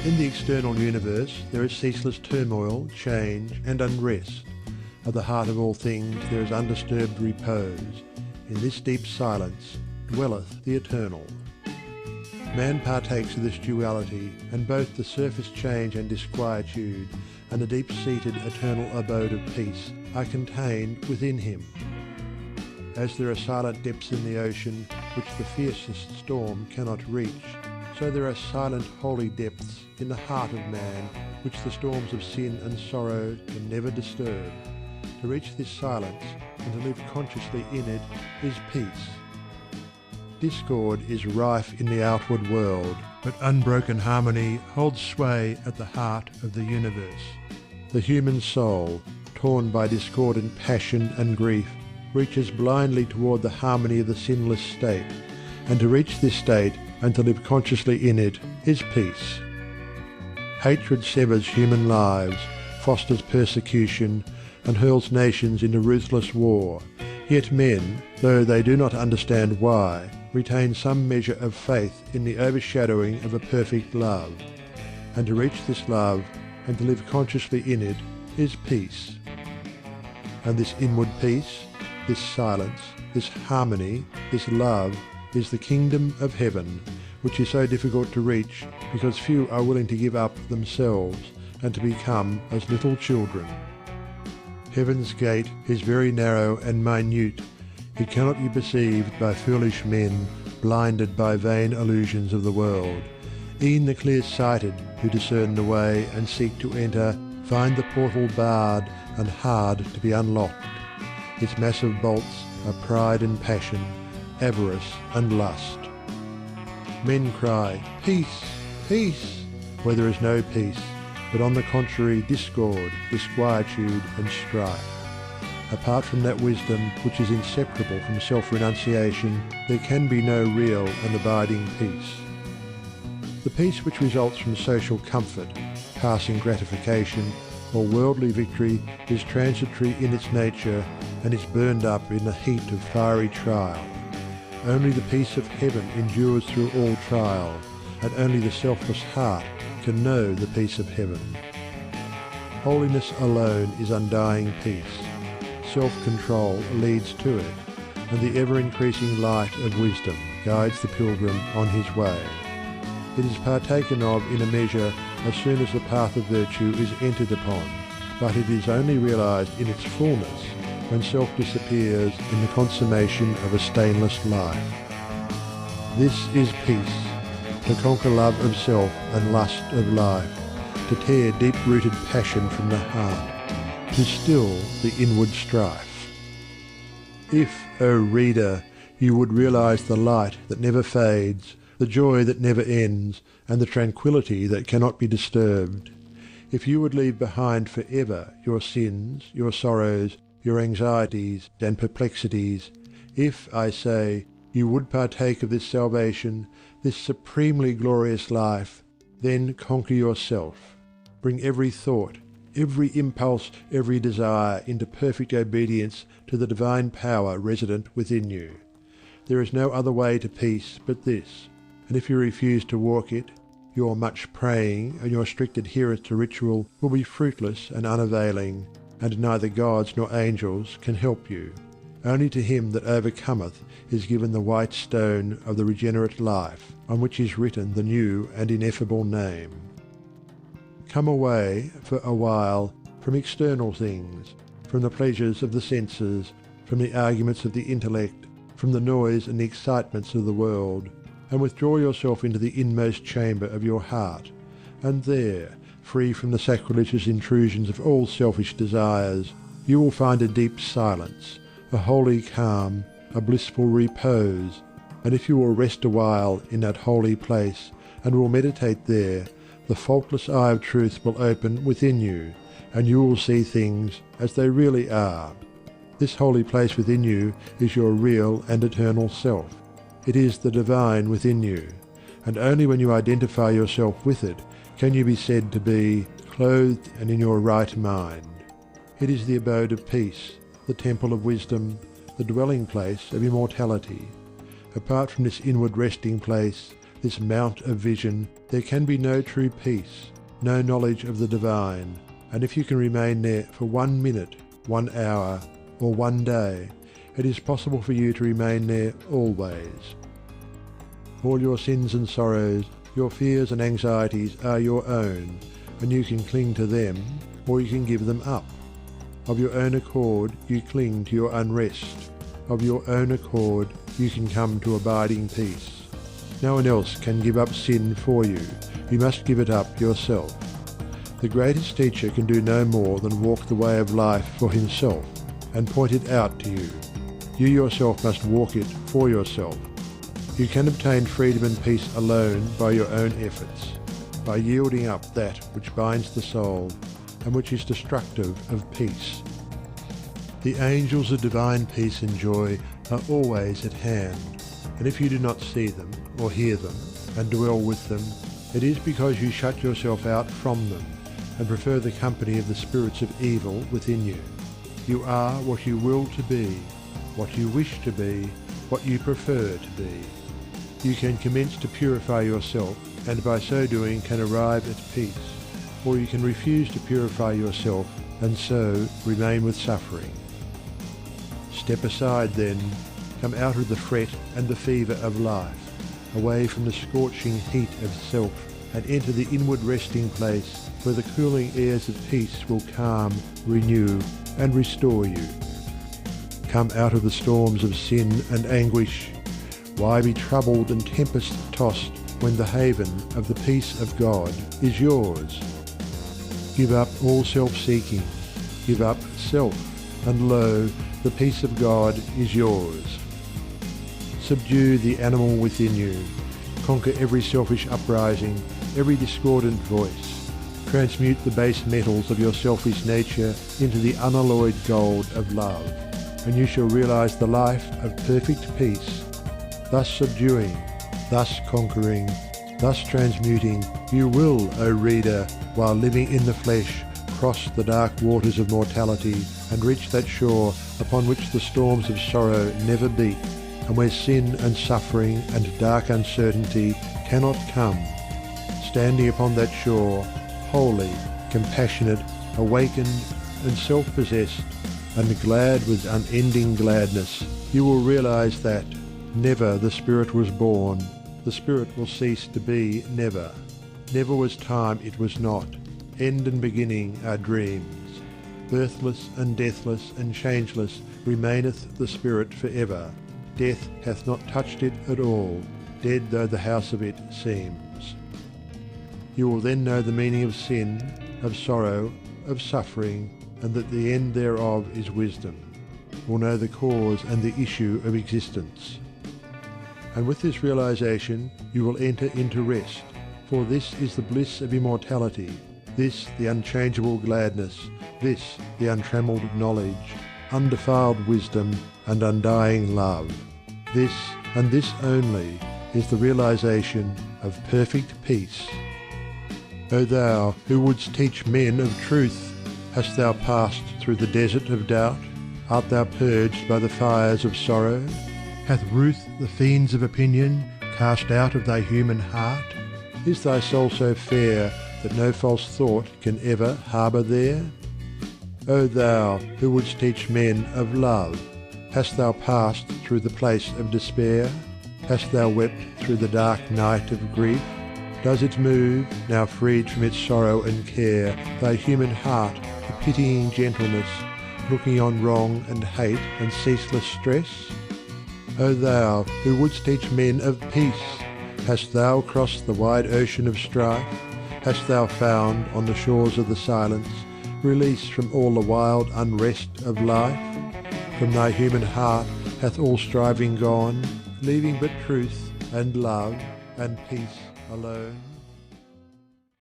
In the external universe there is ceaseless turmoil, change and unrest. At the heart of all things there is undisturbed repose. In this deep silence dwelleth the Eternal. Man partakes of this duality, and both the surface change and disquietude and the deep-seated eternal abode of peace are contained within him. As there are silent depths in the ocean which the fiercest storm cannot reach, so there are silent holy depths in the heart of man which the storms of sin and sorrow can never disturb. To reach this silence and to live consciously in it is peace. Discord is rife in the outward world, but unbroken harmony holds sway at the heart of the universe. The human soul, torn by discordant passion and grief, reaches blindly toward the harmony of the sinless state, and to reach this state and to live consciously in it is peace. Hatred severs human lives, fosters persecution, and hurls nations into ruthless war. Yet men, though they do not understand why, retain some measure of faith in the overshadowing of a perfect love. And to reach this love and to live consciously in it is peace. And this inward peace, this silence, this harmony, this love is the kingdom of heaven, which is so difficult to reach because few are willing to give up themselves and to become as little children. Heaven's gate is very narrow and minute. It cannot be perceived by foolish men blinded by vain illusions of the world. E'en the clear-sighted who discern the way and seek to enter find the portal barred and hard to be unlocked. Its massive bolts are pride and passion, avarice and lust. Men cry, "Peace, peace," where there is no peace, but on the contrary discord, disquietude and strife. Apart from that wisdom which is inseparable from self-renunciation, there can be no real and abiding peace. The peace which results from social comfort, passing gratification, or worldly victory is transitory in its nature and is burned up in the heat of fiery trial. Only the peace of heaven endures through all trial, and only the selfless heart can know the peace of heaven. Holiness alone is undying peace. Self-control leads to it, and the ever-increasing light of wisdom guides the pilgrim on his way. It is partaken of in a measure as soon as the path of virtue is entered upon, but it is only realized in its fullness when self disappears in the consummation of a stainless life. This is peace, to conquer love of self and lust of life, to tear deep-rooted passion from the heart, to still the inward strife. If, O reader, you would realize the light that never fades, the joy that never ends, and the tranquillity that cannot be disturbed, if you would leave behind for ever your sins, your sorrows, your anxieties and perplexities, if, I say, you would partake of this salvation, this supremely glorious life, then conquer yourself. Bring every thought, every impulse, every desire into perfect obedience to the divine power resident within you. There is no other way to peace but this, and if you refuse to walk it, your much praying and your strict adherence to ritual will be fruitless and unavailing, and neither gods nor angels can help you. Only to him that overcometh is given the white stone of the regenerate life, on which is written the new and ineffable name. Come away, for a while, from external things, from the pleasures of the senses, from the arguments of the intellect, from the noise and the excitements of the world, and withdraw yourself into the inmost chamber of your heart, and there, free from the sacrilegious intrusions of all selfish desires, you will find a deep silence, a holy calm, a blissful repose, and if you will rest a while in that holy place, and will meditate there, the faultless eye of truth will open within you, and you will see things as they really are. This holy place within you is your real and eternal self. It is the divine within you, and only when you identify yourself with it can you be said to be clothed and in your right mind. It is the abode of peace, the temple of wisdom, the dwelling place of immortality. Apart from this inward resting place, this mount of vision, there can be no true peace, no knowledge of the divine, and if you can remain there for 1 minute, 1 hour, or 1 day, it is possible for you to remain there always. All your sins and sorrows, your fears and anxieties are your own, and you can cling to them, or you can give them up. Of your own accord you cling to your unrest. Of your own accord you can come to abiding peace. No one else can give up sin for you. You must give it up yourself. The greatest teacher can do no more than walk the way of life for himself and point it out to you. You yourself must walk it for yourself. You can obtain freedom and peace alone by your own efforts, by yielding up that which binds the soul and which is destructive of peace. The angels of divine peace and joy are always at hand, and if you do not see them or hear them and dwell with them, it is because you shut yourself out from them and prefer the company of the spirits of evil within you. You are what you will to be, what you wish to be, what you prefer to be. You can commence to purify yourself, and by so doing can arrive at peace, or you can refuse to purify yourself and so remain with suffering. Step aside then, come out of the fret and the fever of life, away from the scorching heat of self, and enter the inward resting place where the cooling airs of peace will calm, renew, and restore you. Come out of the storms of sin and anguish. Why be troubled and tempest-tossed when the haven of the peace of God is yours? Give up all self-seeking, give up self, and lo, the peace of God is yours. Subdue the animal within you, conquer every selfish uprising, every discordant voice. Transmute the base metals of your selfish nature into the unalloyed gold of love, and you shall realize the life of perfect peace. Thus subduing, thus conquering, thus transmuting, you will, O reader, while living in the flesh, cross the dark waters of mortality and reach that shore upon which the storms of sorrow never beat, and where sin and suffering and dark uncertainty cannot come. Standing upon that shore, holy, compassionate, awakened, and self-possessed, and glad with unending gladness, you will realize that never the Spirit was born, the Spirit will cease to be never. Never was time it was not, end and beginning are dreams. Birthless and deathless and changeless remaineth the Spirit for ever. Death hath not touched it at all, dead though the house of it seems. You will then know the meaning of sin, of sorrow, of suffering, and that the end thereof is wisdom. Will know the cause and the issue of existence. And with this realization you will enter into rest, for this is the bliss of immortality, this the unchangeable gladness, this the untrammeled knowledge, undefiled wisdom and undying love. This, and this only, is the realization of perfect peace. O thou who wouldst teach men of truth, hast thou passed through the desert of doubt? Art thou purged by the fires of sorrow? Hath ruth the fiends of opinion cast out of thy human heart? Is thy soul so fair that no false thought can ever harbour there? O thou who wouldst teach men of love, hast thou passed through the place of despair? Hast thou wept through the dark night of grief? Does it move, now freed from its sorrow and care, thy human heart to pitying gentleness, looking on wrong and hate and ceaseless stress? O thou who wouldst teach men of peace, hast thou crossed the wide ocean of strife? Hast thou found on the shores of the silence release from all the wild unrest of life? From thy human heart hath all striving gone, leaving but truth and love and peace alone?